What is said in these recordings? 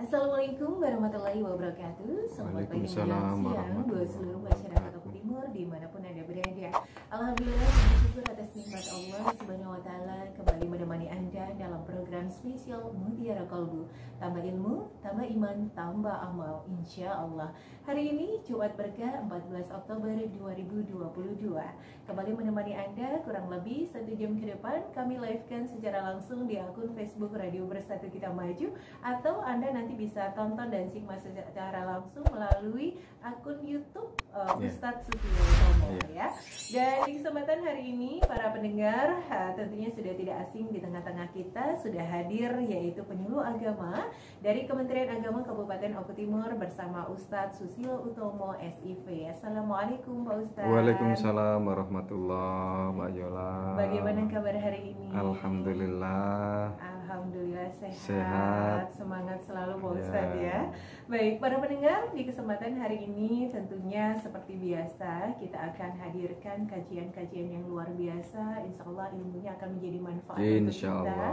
Assalamualaikum warahmatullahi wabarakatuh. Selamat pagi, menjelang siang buat seluruh masyarakat Oku Timur dimanapun Anda berada. Alhamdulillah, bersyukur atas nikmat Allah Subhanahu wa Ta'ala kembali menemani Anda dalam program spesial Mutiara Kolbu. Tambah ilmu, tambah iman, tambah amal, insya Allah. Hari ini Jumat Berkah 14 Oktober 2022. Kembali menemani Anda kurang lebih 1 jam ke depan. Kami live-kan secara langsung di akun Facebook Radio Bersatu Kita Maju, atau Anda nanti bisa tonton dan simak secara langsung melalui akun YouTube Ustadz Susilo Utomo ya. Dan di kesempatan hari ini para pendengar tentunya sudah tidak asing di tengah-tengah kita, sudah hadir yaitu penyuluh agama dari Kementerian Agama Kabupaten Oku Timur bersama Ustadz Susilo Utomo SIV. Assalamualaikum Pak Ustadz. Waalaikumsalam warahmatullahi Mbak Yola. Bagaimana kabar hari ini? Alhamdulillah. Alhamdulillah sehat. Semangat selalu Pak Ustadz ya. Baik, para pendengar, di kesempatan hari ini tentunya seperti biasa kita akan hadirkan kajian-kajian yang luar biasa. Insya Allah ilmunya akan menjadi manfaat untuk kita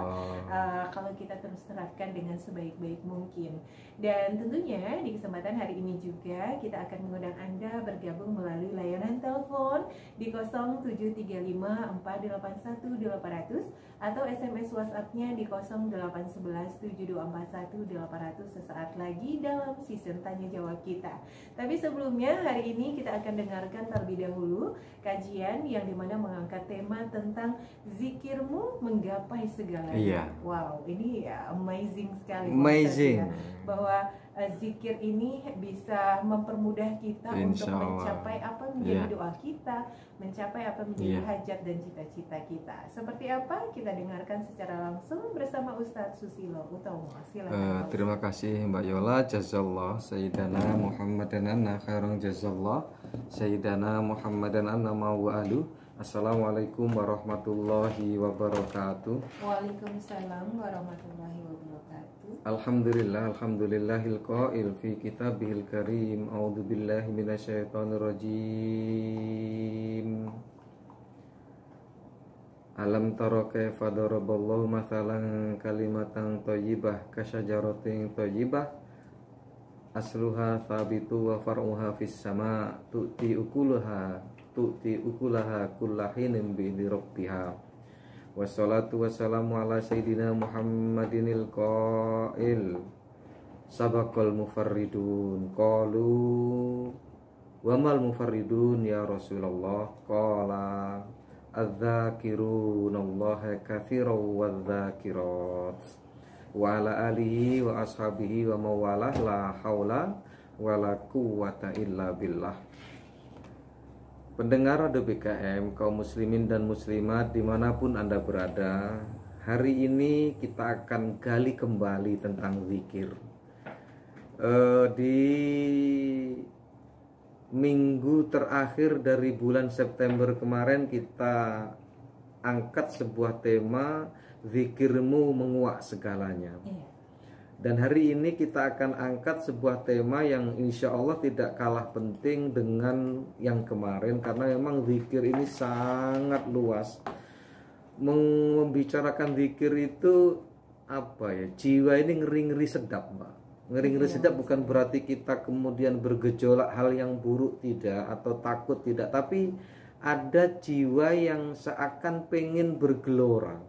kalau kita terus terapkan dengan sebaik-baik mungkin. Dan tentunya di kesempatan hari ini juga kita akan mengundang Anda bergabung melalui layanan telepon di 0735481800 atau SMS WhatsApp-nya di 08117241 sesaat lagi dalam season tanya jawab kita. Tapi sebelumnya hari ini kita akan dengarkan terlebih dahulu kajian yang dimana mengangkat tema tentang zikirmu menggapai segalanya. Wow, ini amazing sekali. Amazing. Bahwa zikir ini bisa mempermudah kita untuk mencapai apa menjadi doa kita, mencapai apa menjadi hajat dan cita-cita kita. Seperti apa? Kita dengarkan secara langsung bersama Ustadz Susilo Utomo. Silakan. Terima kasih Mbak Yola. Jazallah Sayyidana Muhammadan anna khairan jazallah Sayyidana Muhammadan anna ma'wa'alu. Assalamualaikum warahmatullahi wabarakatuh. Waalaikumsalam warahmatullahi wabarakatuh. Alhamdulillah, alhamdulillahil qail fi kitabihil karim. A'udzu billahi minasyaitonir rajim. Alam tara kaifa daraballahu mathalan kalimatan thayyibah kasyajaratin thayyibah asluha thabitu wa far'uha fis sama tu'ti ukulaha kullahinin bi'idni rabbiha. Wassalatu wassalamu ala sayyidina Muhammadinil qail sabaqal mufarridun qalu wamal mufarridun ya Rasulullah qala adz-dzakirunallaha katsiran wadz-dzakirat wa ala alihi wa ashabihi wa mawalah la haula wala quwwata illa billah. Pendengar Radio BKM, kaum muslimin dan muslimat dimanapun Anda berada, hari ini kita akan gali kembali tentang zikir. Di minggu terakhir dari bulan September kemarin kita angkat sebuah tema, zikirmu menguak segalanya. Dan hari ini kita akan angkat sebuah tema yang insya Allah tidak kalah penting dengan yang kemarin, karena memang zikir ini sangat luas. Membicarakan zikir itu apa ya? Jiwa ini ngeri-ngeri sedap, Mbak. Ngeri-ngeri sedap bukan berarti kita kemudian bergejolak hal yang buruk, tidak, atau takut, tidak, tapi ada jiwa yang seakan pengen bergelora.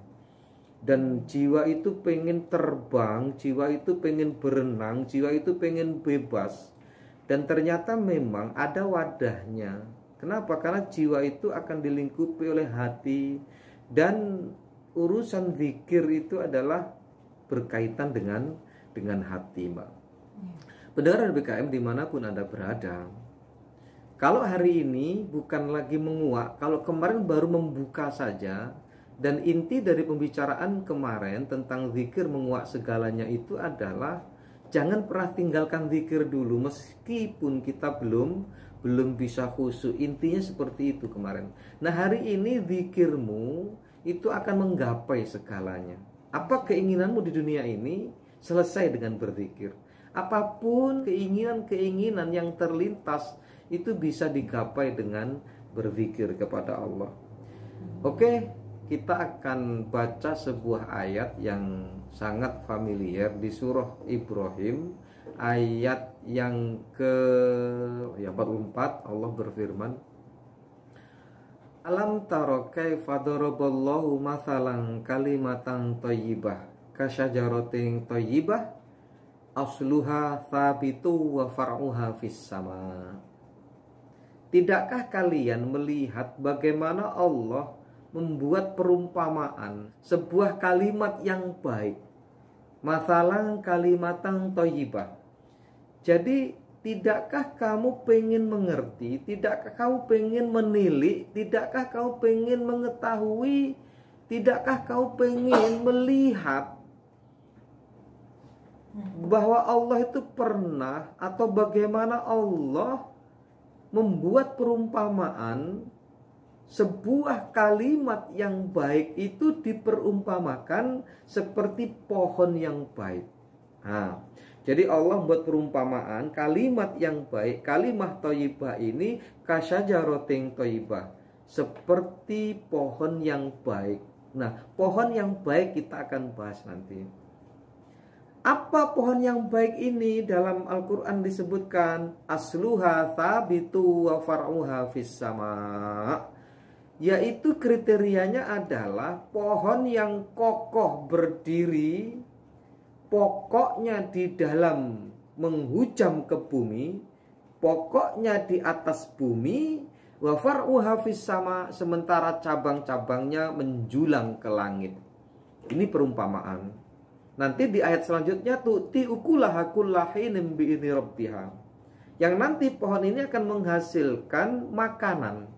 Dan jiwa itu pengen terbang, jiwa itu pengen berenang, jiwa itu pengen bebas. Dan ternyata memang ada wadahnya. Kenapa? Karena jiwa itu akan dilingkupi oleh hati. Dan urusan zikir itu adalah berkaitan dengan hati, Mbak. Pendengar BKM dimanapun Anda berada, kalau hari ini bukan lagi menguak, kalau kemarin baru membuka saja. Dan inti dari pembicaraan kemarin tentang zikir menguak segalanya itu adalah jangan pernah tinggalkan zikir dulu meskipun kita belum bisa khusyuk. Intinya seperti itu kemarin. Nah, hari ini zikirmu itu akan menggapai segalanya. Apa keinginanmu di dunia ini, selesai dengan berzikir. Apapun keinginan yang terlintas itu bisa digapai dengan berzikir kepada Allah. Oke. kita akan baca sebuah ayat yang sangat familiar di surah Ibrahim, ayat yang ke 44. Allah berfirman, Alam taro kaifa daraballahu mathalan kalimatan thayyibah kasyajaratin thayyibah asluha thabitu wa far'uha fis sama. Tidakkah kalian melihat bagaimana Allah membuat perumpamaan sebuah kalimat yang baik, mathalan kalimatan thayyibah. Jadi tidakkah kamu pengen mengerti, tidakkah kamu pengen menilik, tidakkah kamu pengen mengetahui, tidakkah kamu pengen melihat bahwa Allah itu pernah, atau bagaimana Allah membuat perumpamaan sebuah kalimat yang baik itu diperumpamakan seperti pohon yang baik. Nah, jadi Allah membuat perumpamaan kalimat yang baik, kalimat thayyibah ini kasyajaratin thayyibah, seperti pohon yang baik. Nah, pohon yang baik kita akan bahas nanti. Apa pohon yang baik ini? Dalam Al-Quran disebutkan asluha thabitu wa far'uha fis sama, yaitu kriterianya adalah pohon yang kokoh berdiri, pokoknya di dalam menghujam ke bumi, pokoknya di atas bumi, wa far'uha fis sama, sementara cabang-cabangnya menjulang ke langit. Ini perumpamaan. Nanti di ayat selanjutnya tu'ti ukulaha kullahinin bi'idzni rabbiha, yang nanti pohon ini akan menghasilkan makanan,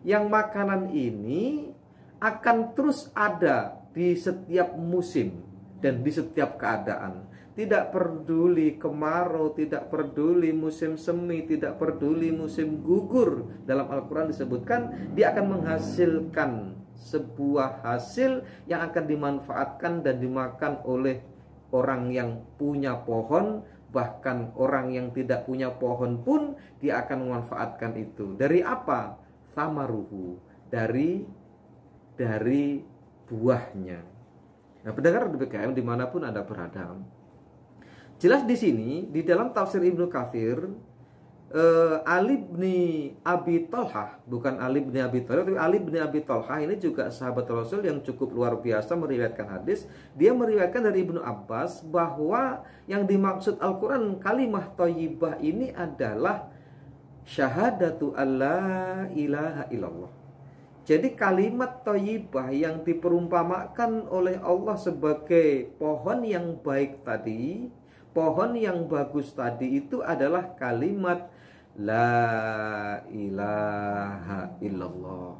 yang makanan ini akan terus ada di setiap musim dan di setiap keadaan. Tidak peduli kemarau, tidak peduli musim semi, tidak peduli musim gugur. Dalam Al-Quran disebutkan dia akan menghasilkan sebuah hasil yang akan dimanfaatkan dan dimakan oleh orang yang punya pohon. Bahkan orang yang tidak punya pohon pun dia akan memanfaatkan itu. Dari apa? Samaruhu, dari buahnya. Nah, pendengar DBKM dimanapun Anda berada, jelas di sini di dalam tafsir Ibnu Katsir, Ali bin Abi Thalhah, bukan Ali bin Abi Thalib, tapi Ali bin Abi Thalhah ini juga sahabat Rasul yang cukup luar biasa meriwayatkan hadis. Dia meriwayatkan dari Ibnu Abbas bahwa yang dimaksud Al-Quran kalimah thayyibah ini adalah syahadatu alla ilaha illallah. Jadi kalimat thayyibah yang diperumpamakan oleh Allah sebagai pohon yang baik tadi, pohon yang bagus tadi, itu adalah kalimat la ilaha illallah.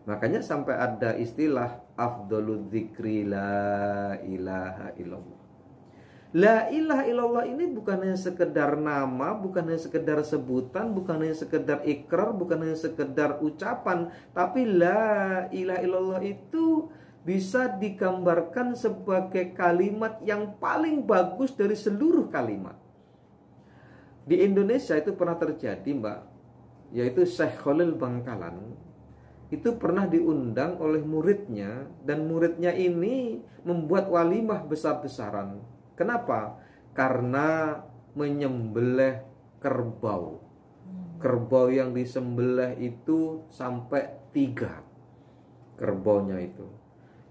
Makanya sampai ada istilah afdhaludz dzikri la ilaha illallah. La ilaha illallah ini bukan hanya sekedar nama, bukan hanya sekedar sebutan, bukan hanya sekedar ikrar, bukan hanya sekedar ucapan, tapi la ilaha illallah itu bisa digambarkan sebagai kalimat yang paling bagus dari seluruh kalimat. Di Indonesia itu pernah terjadi, Mbak, yaitu Syekh Khalil Bangkalan. Itu pernah diundang oleh muridnya, dan muridnya ini membuat walimah besar-besaran. Kenapa? Karena menyembelih kerbau. Kerbau yang disembelih itu sampai 3 kerbaunya itu.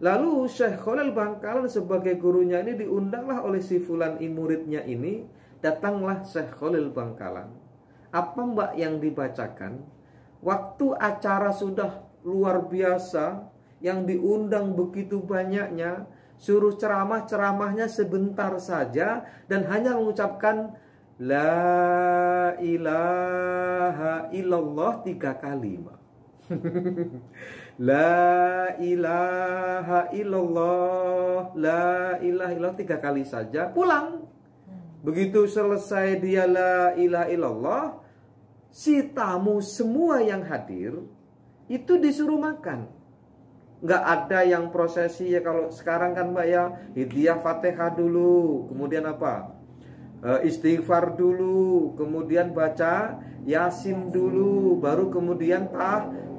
Lalu Syekh Khalil Bangkalan sebagai gurunya ini diundanglah oleh si fulan muridnya ini. Datanglah Syekh Khalil Bangkalan. Apa, Mbak, yang dibacakan? Waktu acara sudah luar biasa, yang diundang begitu banyaknya, suruh ceramahnya sebentar saja dan hanya mengucapkan la ilaha illallah 3 kali, Mbak. La ilaha illallah, la ilaha illallah 3 kali saja, pulang. Begitu selesai dia la ilaha illallah, si tamu semua yang hadir itu disuruh makan. Nggak ada yang prosesi ya kalau sekarang kan, Mbak, ya hidiyah Fatihah dulu, kemudian apa? istighfar dulu, kemudian baca Yasin dulu, baru kemudian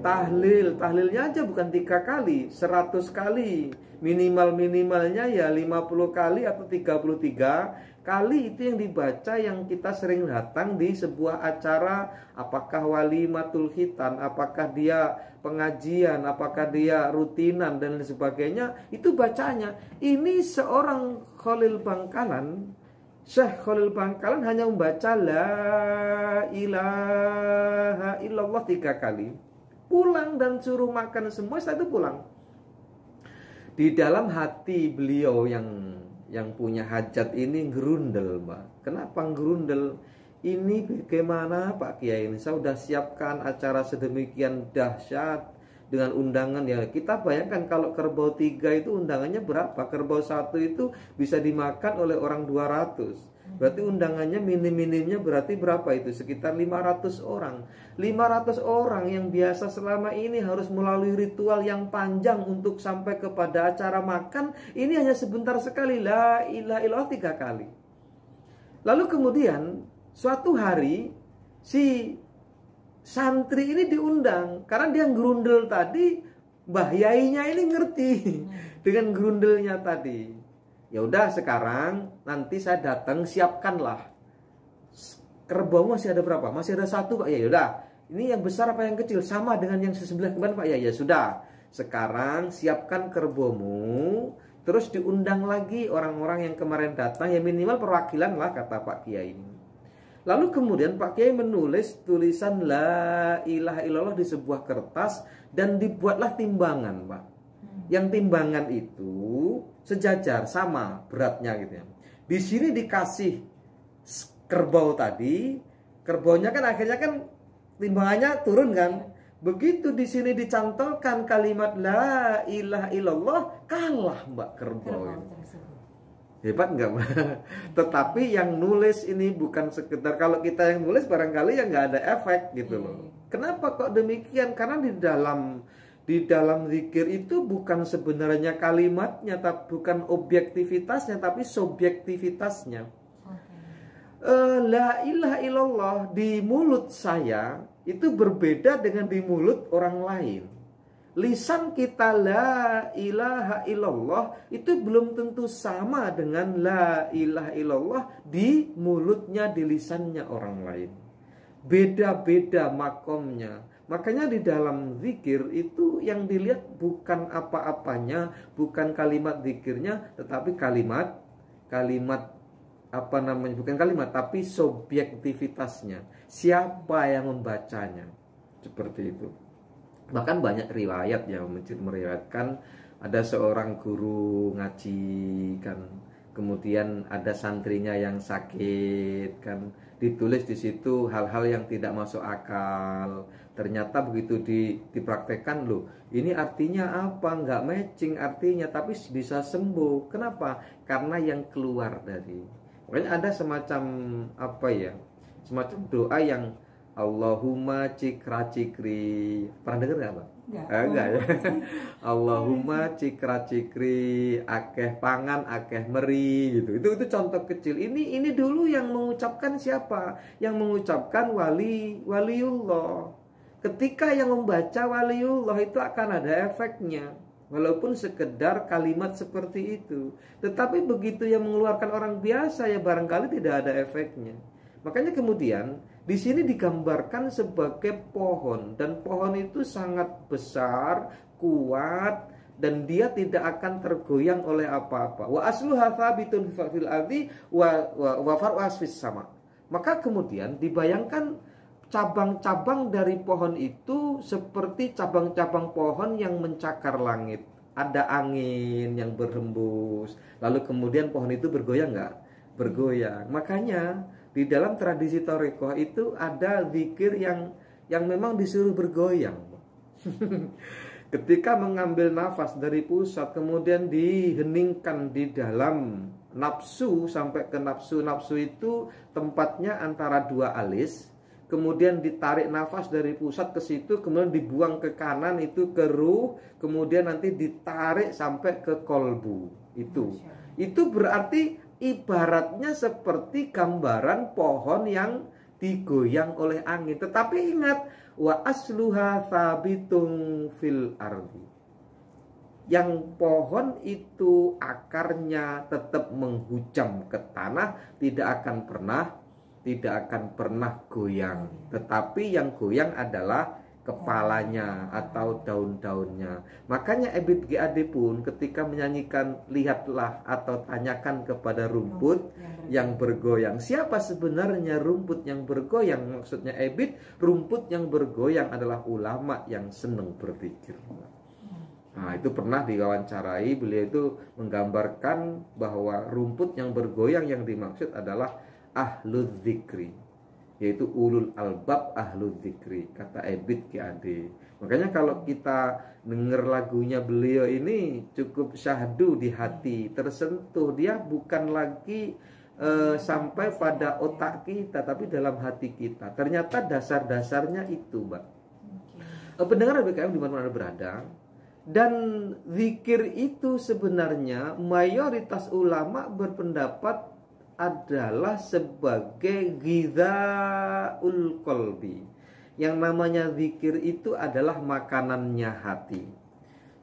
tahlil. Tahlilnya aja bukan 3 kali, 100 kali. Minimalnya ya 50 kali atau 33 kali itu yang dibaca, yang kita sering datang di sebuah acara, apakah walimatul khitan, apakah dia pengajian, apakah dia rutinan dan sebagainya, itu bacanya. Ini seorang Khalil Bangkalan, Syekh Khalil Bangkalan hanya membaca la ilaha illallah 3 kali. Pulang dan suruh makan semua, setelah itu pulang. Di dalam hati beliau yang punya hajat ini gerundel, Mbak. Kenapa gerundel? Ini bagaimana Pak Kiai ini? Saya sudah siapkan acara sedemikian dahsyat dengan undangan ya. Kita bayangkan kalau kerbau 3 itu undangannya berapa? Kerbau 1 itu bisa dimakan oleh orang 200. Berarti undangannya minim-minimnya berarti berapa itu? Sekitar 500 orang. 500 orang yang biasa selama ini harus melalui ritual yang panjang untuk sampai kepada acara makan, ini hanya sebentar sekali, la ilaha illallah 3 kali. Lalu kemudian suatu hari si santri ini diundang, karena dia gerundel tadi, Mbah Yainya ini ngerti dengan gerundelnya tadi. Ya udah, sekarang nanti saya datang, siapkanlah. Kerbau masih ada berapa? Masih ada 1 Pak. Ya udah, ini yang besar apa yang kecil? Sama dengan yang sebelah kemarin Pak. Ya sudah. Sekarang siapkan kerbaumu, terus diundang lagi orang-orang yang kemarin datang, ya minimal perwakilan lah, kata Pak Kiai. Lalu kemudian Pak Kiai menulis tulisan la ilaha illallah di sebuah kertas dan dibuatlah timbangan, Pak. Yang timbangan itu sejajar, sama beratnya gitu ya. Di sini dikasih kerbau tadi, kerbaunya kan akhirnya kan timbangannya turun kan. Begitu di sini dicantolkan kalimat la ilaha illallah, kalah Mbak kerbau ini. Hebat nggak Mbak? Tetapi yang nulis ini bukan sekedar, kalau kita yang nulis barangkali ya nggak ada efek gitu loh. Kenapa kok demikian? Karena di dalam zikir itu bukan sebenarnya kalimatnya, tapi bukan objektivitasnya, tapi subjektivitasnya. La ilaha illallah di mulut saya itu berbeda dengan di mulut orang lain. Lisan kita la ilaha illallah itu belum tentu sama dengan la ilaha illallah di mulutnya, di lisannya orang lain. Beda-beda makomnya. Makanya di dalam zikir itu yang dilihat bukan apa-apanya, bukan kalimat zikirnya, tetapi kalimat apa namanya, bukan kalimat, tapi subjektivitasnya. Siapa yang membacanya? Seperti itu. Bahkan banyak riwayat yang meriwayatkan ada seorang guru ngaji kan, kemudian ada santrinya yang sakit kan, ditulis di situ hal-hal yang tidak masuk akal. Ternyata begitu dipraktekkan, loh ini artinya apa, nggak matching artinya, tapi bisa sembuh. Kenapa? Karena yang keluar dari, makanya ada semacam apa ya, semacam doa yang Allahumma cikra cikri, pernah dengar nggak Pak? Enggak ya. Allahumma cikra cikri, akeh pangan akeh meri gitu. Itu contoh kecil. Ini dulu yang mengucapkan siapa? Yang mengucapkan waliullah. Ketika yang membaca waliullah itu akan ada efeknya, walaupun sekedar kalimat seperti itu. Tetapi begitu yang mengeluarkan orang biasa ya barangkali tidak ada efeknya. Makanya kemudian di sini digambarkan sebagai pohon, dan pohon itu sangat besar, kuat, dan dia tidak akan tergoyang oleh apa-apa. Wa asluha thabitun fil ardi wa far'uha fis sama. Maka kemudian dibayangkan cabang-cabang dari pohon itu seperti cabang-cabang pohon yang mencakar langit. Ada angin yang berhembus, lalu kemudian pohon itu bergoyang nggak? Bergoyang. Makanya di dalam tradisi Thariqah itu ada zikir yang memang disuruh bergoyang. Ketika mengambil nafas dari pusat, kemudian diheningkan di dalam nafsu sampai ke nafsu. Nafsu itu tempatnya antara 2 alis. Kemudian ditarik nafas dari pusat ke situ, kemudian dibuang ke kanan itu ke ruh, kemudian nanti ditarik sampai ke kolbu. Itu berarti ibaratnya seperti gambaran pohon yang digoyang oleh angin. Tetapi ingat, wa asluha thabitun fil ardi. Yang pohon itu akarnya tetap menghujam ke tanah, tidak akan pernah goyang. Tetapi yang goyang adalah kepalanya atau daun-daunnya. Makanya Ebit GAD pun ketika menyanyikan lihatlah atau tanyakan kepada rumput yang bergoyang. Siapa sebenarnya rumput yang bergoyang? Maksudnya Ebit, rumput yang bergoyang adalah ulama yang senang berzikir. Nah, itu pernah diwawancarai, beliau itu menggambarkan bahwa rumput yang bergoyang yang dimaksud adalah ahlul dzikri, yaitu ulul albab ahlul dzikri, kata Ebit GAD. Makanya kalau kita dengar lagunya beliau ini cukup syahdu di hati, tersentuh. Dia bukan lagi sampai pada otak kita, tapi dalam hati kita. Ternyata dasar-dasarnya itu, Mbak. Pendengar BKM di mana-mana berada, dan zikir itu sebenarnya mayoritas ulama berpendapat adalah sebagai ghizaul qalbi. Yang namanya zikir itu adalah makanannya hati.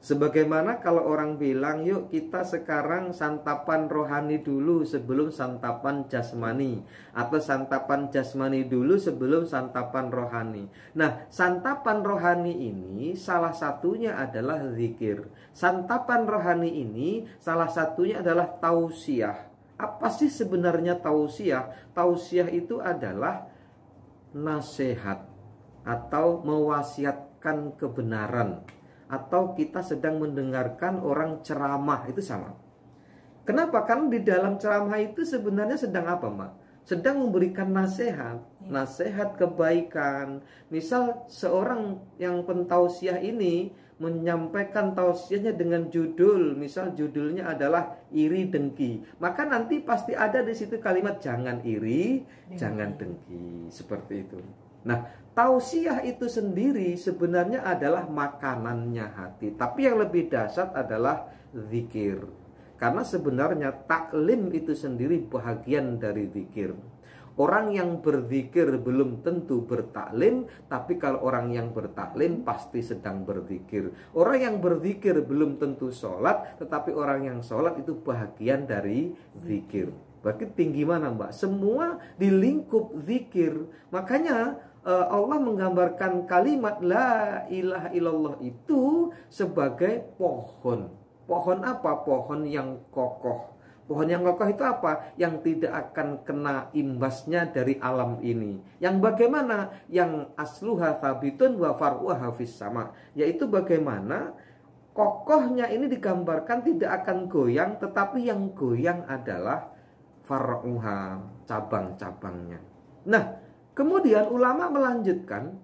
Sebagaimana kalau orang bilang, yuk kita sekarang santapan rohani dulu sebelum santapan jasmani, atau santapan jasmani dulu sebelum santapan rohani. Nah, santapan rohani ini salah satunya adalah zikir. Santapan rohani ini salah satunya adalah tausiah. Apa sih sebenarnya tausiah? Tausiah itu adalah nasihat atau mewasiatkan kebenaran, atau kita sedang mendengarkan orang ceramah, itu sama. Kenapa? Karena di dalam ceramah itu sebenarnya sedang apa, Mbak? Sedang memberikan nasihat, nasihat kebaikan. Misal seorang yang pentausiah ini menyampaikan tausiahnya dengan judul, misal judulnya adalah iri dengki, maka nanti pasti ada di situ kalimat jangan iri, jangan dengki, seperti itu. Nah, tausiah itu sendiri sebenarnya adalah makanannya hati. Tapi yang lebih dahsyat adalah zikir. Karena sebenarnya taklim itu sendiri bahagian dari zikir. Orang yang berzikir belum tentu bertaklim, tapi kalau orang yang bertaklim pasti sedang berzikir. Orang yang berzikir belum tentu sholat, tetapi orang yang sholat itu bahagian dari zikir. Berarti tinggi mana, Mbak? Semua di lingkup zikir. Makanya Allah menggambarkan kalimat la ilaha illallah itu sebagai pohon. Pohon apa? Pohon yang kokoh. Pohon yang kokoh itu apa? Yang tidak akan kena imbasnya dari alam ini. Yang bagaimana? Yang asluha thabitun wa far'uha fis sama. Yaitu bagaimana kokohnya ini digambarkan tidak akan goyang, tetapi yang goyang adalah far'uha, cabang-cabangnya. Nah, kemudian ulama melanjutkan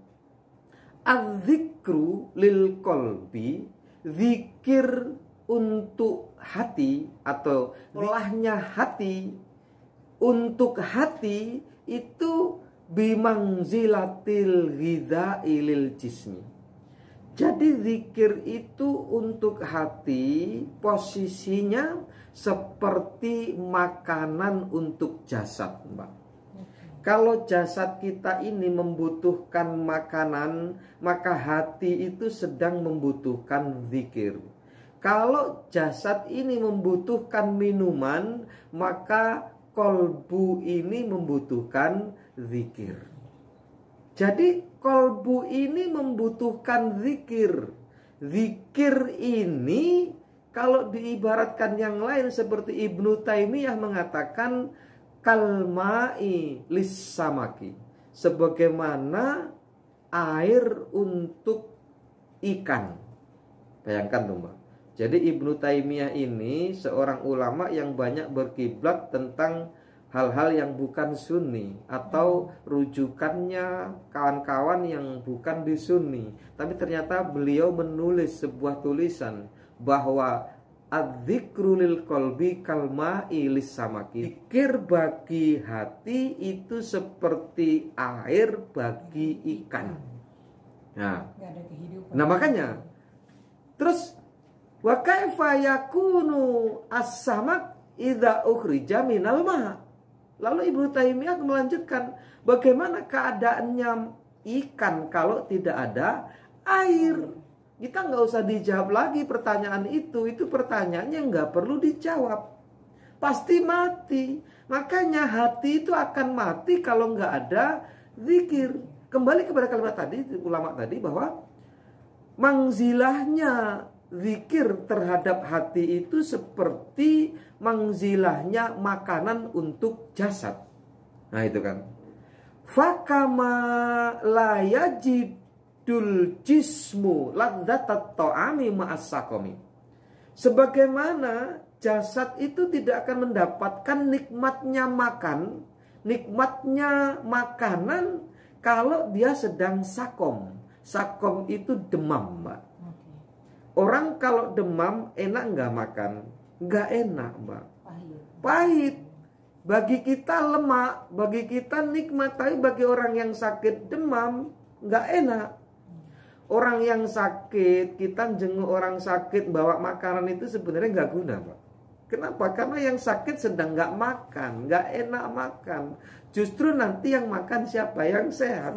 az-zikru lil qalbi, zikir untuk hati atau olahnya hati untuk hati itu bimangzilatil ghidha'i lil jismi. Jadi zikir itu untuk hati posisinya seperti makanan untuk jasad, Mbak. Kalau jasad kita ini membutuhkan makanan, maka hati itu sedang membutuhkan zikir. Kalau jasad ini membutuhkan minuman, maka kolbu ini membutuhkan zikir. Jadi kolbu ini membutuhkan zikir. Zikir ini kalau diibaratkan yang lain seperti Ibnu Taimiyah mengatakan kalma'i lissamaki, sebagaimana air untuk ikan. Bayangkan tuh, Mbak. Jadi Ibnu Taimiyah ini seorang ulama yang banyak berkiblat tentang hal-hal yang bukan sunni, atau rujukannya kawan-kawan yang bukan di sunni. Tapi ternyata beliau menulis sebuah tulisan bahwa adzikru lil qalbi kalma'i lissamaki. Zikir bagi hati itu seperti air bagi ikan. Nah, makanya terus wa kaifa yakunu as-samak idza ukhrija minal ma. Lalu Ibnu Taimiyah melanjutkan, bagaimana keadaannya ikan kalau tidak ada air? Kita nggak usah dijawab lagi pertanyaan itu pertanyaannya nggak perlu dijawab. Pasti mati. Makanya hati itu akan mati kalau nggak ada zikir. Kembali kepada kalimat tadi, ulama tadi, bahwa mangzilahnya zikir terhadap hati itu seperti mangzilahnya makanan untuk jasad. Nah itu kan. Fakama la yajidul jismu ladzatat ta'ami ma'as saqami. Sebagaimana jasad itu tidak akan mendapatkan nikmatnya makan, nikmatnya makanan kalau dia sedang sakom. Sakom itu demam, Mbak. Orang kalau demam enak nggak makan? Nggak enak, Mbak. Pahit. Bagi kita lemak, bagi kita nikmat, tapi bagi orang yang sakit demam nggak enak. Orang yang sakit, kita jenguk orang sakit bawa makanan itu sebenarnya nggak guna, Pak. Kenapa? Karena yang sakit sedang nggak makan, nggak enak makan. Justru nanti yang makan siapa? Yang sehat.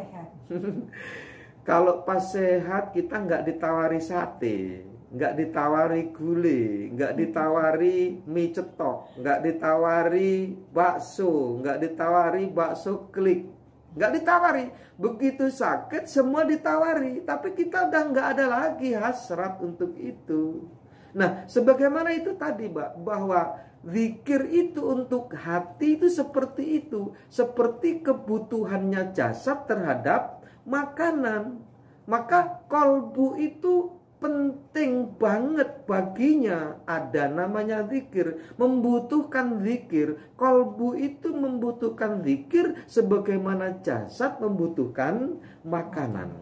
Kalau pas sehat kita nggak ditawari sate, nggak ditawari gulai, nggak ditawari mie cetok, nggak ditawari bakso, nggak ditawari bakso klik, nggak ditawari. Begitu sakit semua ditawari, tapi kita udah nggak ada lagi hasrat untuk itu. Nah, sebagaimana itu tadi, Mbak, bahwa zikir itu untuk hati itu seperti itu, seperti kebutuhannya jasad terhadap makanan. Maka kolbu itu penting banget baginya, ada namanya zikir, membutuhkan zikir. Kolbu itu membutuhkan zikir sebagaimana jasad membutuhkan makanan.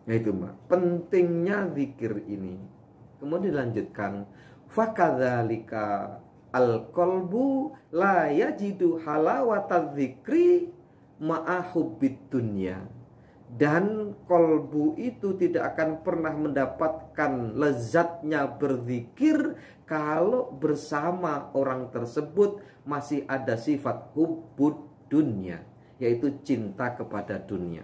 Nah itu, Mbak, pentingnya zikir ini. Kemudian dilanjutkan, fakadzalika al-qalbu la yajidu halawata dzikri ma'a hubbid dunya. Dan kolbu itu tidak akan pernah mendapatkan lezatnya berzikir kalau bersama orang tersebut masih ada sifat hubbud dunya, yaitu cinta kepada dunia.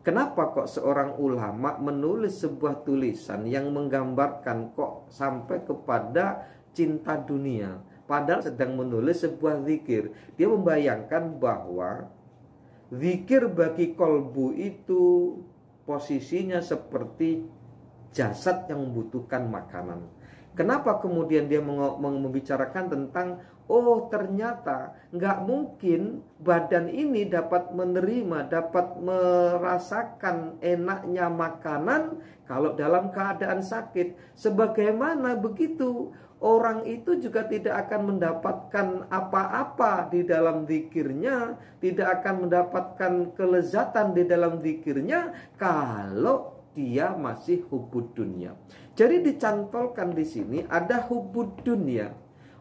Kenapa kok seorang ulama menulis sebuah tulisan yang menggambarkan kok sampai kepada cinta dunia, padahal sedang menulis sebuah zikir? Dia membayangkan bahwa zikir bagi kolbu itu posisinya seperti jasad yang membutuhkan makanan. Kenapa kemudian dia membicarakan tentang, oh ternyata nggak mungkin badan ini dapat menerima, dapat merasakan enaknya makanan kalau dalam keadaan sakit. Sebagaimana begitu, orang itu juga tidak akan mendapatkan apa-apa di dalam zikirnya, tidak akan mendapatkan kelezatan di dalam zikirnya kalau dia masih hubbud dunya. Jadi dicantolkan di sini ada hubbud dunya.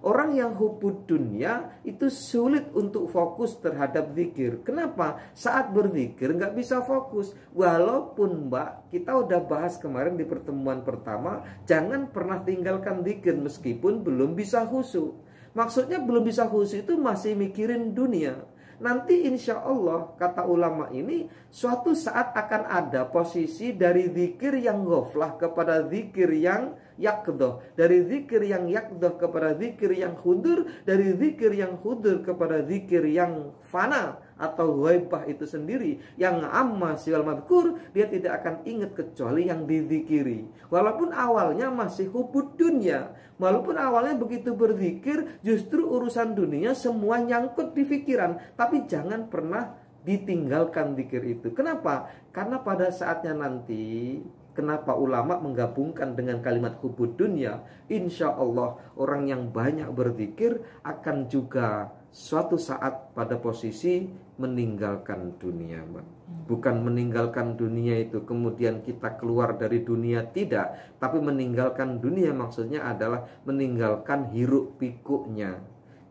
Orang yang hubbud dunya itu sulit untuk fokus terhadap zikir. Kenapa? Saat berzikir nggak bisa fokus. Walaupun, Mbak, kita udah bahas kemarin di pertemuan pertama, jangan pernah tinggalkan zikir meskipun belum bisa khusyuk. Maksudnya belum bisa khusyuk itu masih mikirin dunia. Nanti insya Allah, kata ulama ini, suatu saat akan ada posisi dari zikir yang ghaflah kepada zikir yang yakdoh, dari zikir yang yakdoh kepada zikir yang hudur, dari zikir yang hudur kepada zikir yang fana atau ghaibah itu sendiri, yang amma siwal madhkur, dia tidak akan ingat kecuali yang dizikiri. Walaupun awalnya masih hubbud dunya, walaupun awalnya begitu berzikir, justru urusan dunia semua nyangkut di pikiran, tapi jangan pernah ditinggalkan zikir itu. Kenapa? Karena pada saatnya nanti, kenapa ulama menggabungkan dengan kalimat hubbud dunya? Insya Allah orang yang banyak berzikir akan juga suatu saat pada posisi meninggalkan dunia, Mbak. Bukan meninggalkan dunia itu kemudian kita keluar dari dunia, tidak. Tapi meninggalkan dunia maksudnya adalah meninggalkan hiruk pikuknya.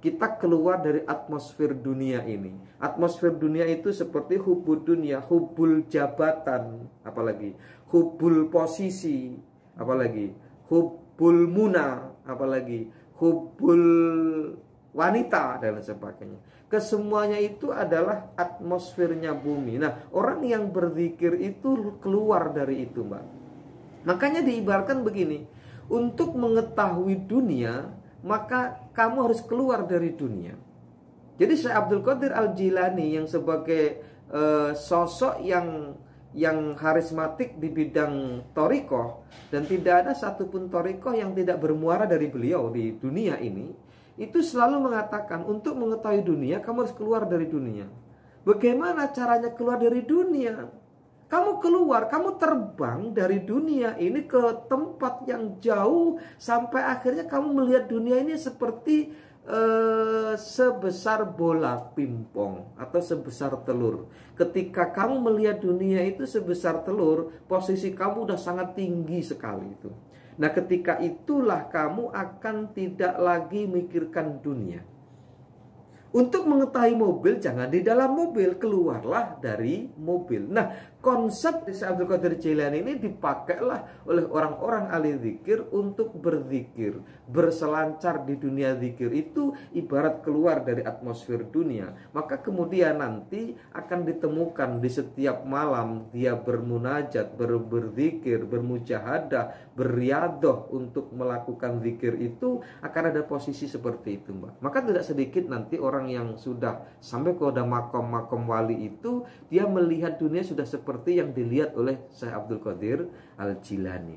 Kita keluar dari atmosfer dunia ini. Atmosfer dunia itu seperti hubbud dunia, hubbul jabatan, apalagi hubbul posisi, apalagi hubbul muna, apalagi hubbul wanita dan sebagainya. Kesemuanya itu adalah atmosfernya bumi. Nah, orang yang berzikir itu keluar dari itu, Mbak. Makanya diibaratkan begini, untuk mengetahui dunia, maka kamu harus keluar dari dunia. Jadi Syekh Abdul Qadir Al-Jilani yang sebagai sosok yang harismatik di bidang torikoh, dan tidak ada satupun torikoh yang tidak bermuara dari beliau di dunia ini, itu selalu mengatakan untuk mengetahui dunia kamu harus keluar dari dunia. Bagaimana caranya keluar dari dunia? Kamu keluar, kamu terbang dari dunia ini ke tempat yang jauh, sampai akhirnya kamu melihat dunia ini seperti sebesar bola pingpong atau sebesar telur. Ketika kamu melihat dunia itu sebesar telur, posisi kamu udah sangat tinggi sekali itu. Nah, ketika itulah kamu akan tidak lagi mikirkan dunia. Untuk mengetahui mobil, jangan di dalam mobil, keluarlah dari mobil. Nah, konsep Syekh Abdul Qadir Jailani ini dipakailah oleh orang-orang ahli zikir untuk berzikir. Berselancar di dunia zikir itu ibarat keluar dari atmosfer dunia. Maka kemudian nanti akan ditemukan di setiap malam dia bermunajat, berzikir, bermujahadah, beriadah untuk melakukan zikir itu, akan ada posisi seperti itu, Mbak. Maka tidak sedikit nanti orang yang sudah sampai kepada makom-makom wali itu, dia melihat dunia sudah seperti yang dilihat oleh Syekh Abdul Qadir Al-Jilani.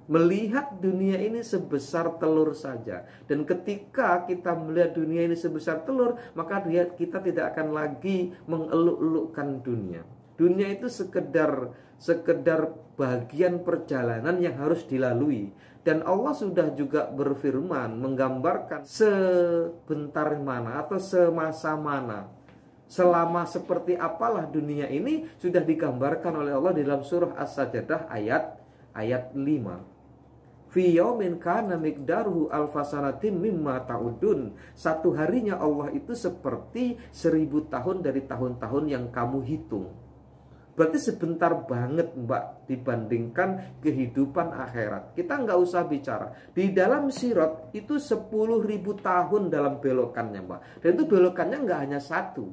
Melihat dunia ini sebesar telur saja. Dan ketika kita melihat dunia ini sebesar telur, maka kita tidak akan lagi mengeluk-elukkan dunia. Dunia itu sekedar bagian perjalanan yang harus dilalui. Dan Allah sudah juga berfirman menggambarkan sebentar mana atau semasa mana, selama seperti apalah dunia ini sudah digambarkan oleh Allah di dalam surah As-Sajdah ayat 5. Fi yaumin kana miqdaruhu alfasanatin mimma ta'udun. Satu harinya Allah itu seperti 1000 tahun dari tahun-tahun yang kamu hitung. Berarti sebentar banget, Mbak, dibandingkan kehidupan akhirat. Kita nggak usah bicara. Di dalam sirat itu 10.000 tahun dalam belokannya, Mbak. Dan itu belokannya nggak hanya satu.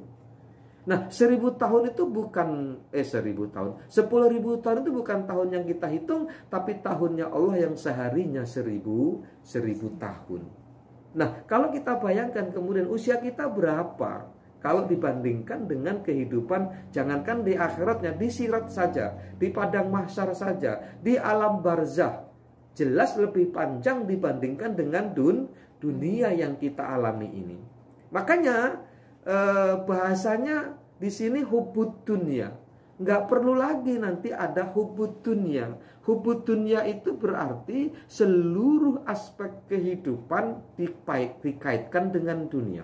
Nah, 1000 tahun itu bukan 1000 tahun. 10.000 tahun itu bukan tahun yang kita hitung, tapi tahunnya Allah yang seharinya 1000 tahun. Nah, kalau kita bayangkan kemudian usia kita berapa? Kalau dibandingkan dengan kehidupan, jangankan di akhiratnya, di sirat saja, di padang mahsyar saja, di alam barzah, jelas lebih panjang dibandingkan dengan dunia yang kita alami ini. Makanya bahasanya di sini hubud dunia. Nggak perlu lagi nanti ada hubud dunia. Hubud dunia itu berarti seluruh aspek kehidupan dikaitkan dengan dunia.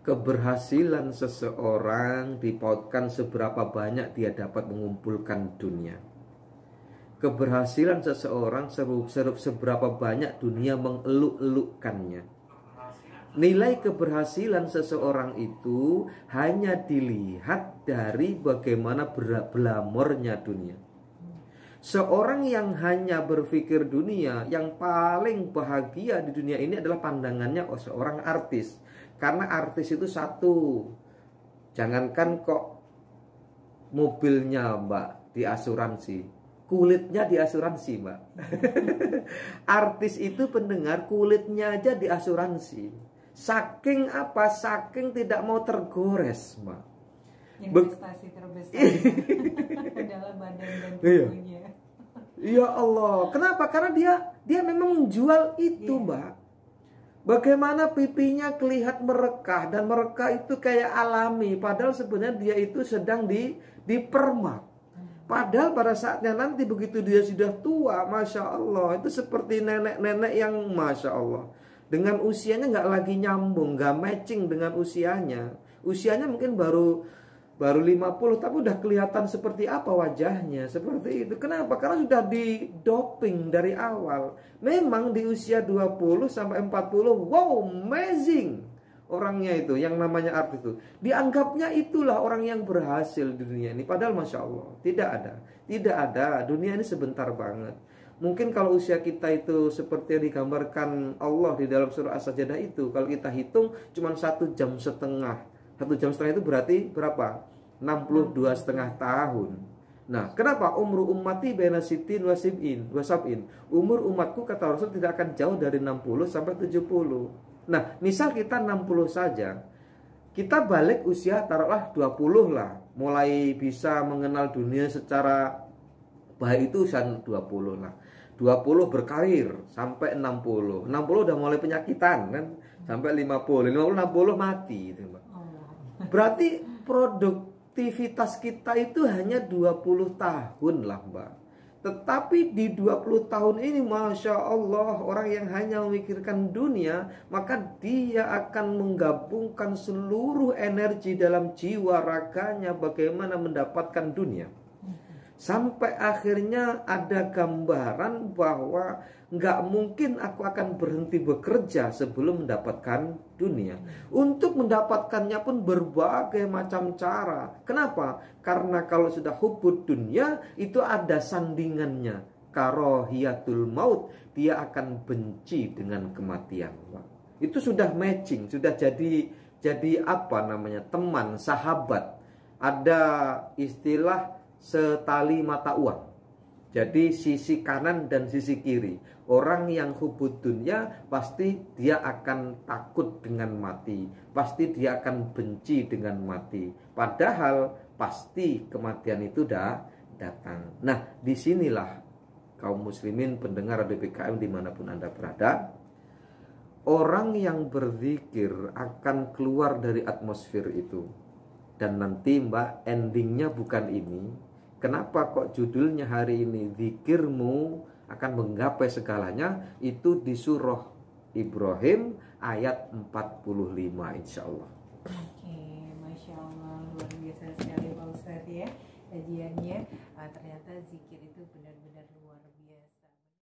Keberhasilan seseorang dipautkan seberapa banyak dia dapat mengumpulkan dunia. Keberhasilan seseorang seberapa banyak dunia mengeluk-elukkannya. Nilai keberhasilan seseorang itu hanya dilihat dari bagaimana belamornya dunia. Seorang yang hanya berpikir dunia, yang paling bahagia di dunia ini adalah pandangannya seorang artis. Karena artis itu satu, jangankan kok mobilnya, Mbak, diasuransi, kulitnya diasuransi, Mbak. Artis itu pendengar, kulitnya aja diasuransi. Saking apa? Saking tidak mau tergores, Mbak. Investasi terbesar adalah badan dan tubuhnya. Ya Allah, kenapa? Karena dia memang menjual itu, Mbak. Bagaimana pipinya kelihatan merekah, dan merekah itu kayak alami, padahal sebenarnya dia itu sedang dipermak. Padahal pada saatnya nanti begitu dia sudah tua, Masya Allah, itu seperti nenek-nenek yang Masya Allah, dengan usianya nggak lagi nyambung, nggak matching dengan usianya. Usianya mungkin baru 50, tapi udah kelihatan seperti apa wajahnya, seperti itu. Kenapa? Karena sudah didoping dari awal. Memang di usia 20 sampai 40, wow, amazing orangnya itu, yang namanya artis itu. Dianggapnya itulah orang yang berhasil di dunia ini. Padahal Masya Allah, tidak ada. Dunia ini sebentar banget. Mungkin kalau usia kita itu seperti yang digambarkan Allah di dalam surah As-Sajdah itu, kalau kita hitung cuma 1,5 jam. 1,5 jam itu berarti berapa? 62,5 tahun. Nah, kenapa umru ummati baina sitin wa sab'in? Umur umatku kata Rasul tidak akan jauh dari 60 sampai 70. Nah, misal kita 60 saja, kita balik usia taruhlah 20 lah, mulai bisa mengenal dunia secara baik itu usia 20 lah. 20 berkarir sampai 60. 60 udah mulai penyakitan kan, sampai 50. 50 60 mati gitu, Mbak. Berarti produktivitas kita itu hanya 20 tahun lah, Mbak. Tetapi di 20 tahun ini Masya Allah, orang yang hanya memikirkan dunia, maka dia akan menggabungkan seluruh energi dalam jiwa raganya bagaimana mendapatkan dunia. Sampai akhirnya ada gambaran bahwa nggak mungkin aku akan berhenti bekerja sebelum mendapatkan dunia. Untuk mendapatkannya pun berbagai macam cara. Kenapa? Karena kalau sudah hubud dunia itu ada sandingannya. Karohiyatul maut, dia akan benci dengan kematian. Itu sudah matching, sudah jadi apa namanya, teman, sahabat. Ada istilah setali mata uang. Jadi sisi kanan dan sisi kiri. Orang yang hubud dunia pasti dia akan takut dengan mati, pasti dia akan benci dengan mati. Padahal pasti kematian itu dah datang. Nah, disinilah kaum muslimin pendengar Radio PKM dimanapun Anda berada, orang yang berzikir akan keluar dari atmosfer itu. Dan nanti Mbak, endingnya bukan ini. Kenapa kok judulnya hari ini zikirmu akan menggapai segalanya? Itu di surah Ibrahim ayat 45 insya Allah. Oke, Masya Allah, luar biasa sekali Pak Ustadz ya kajiannya. Ternyata zikir itu benar-benar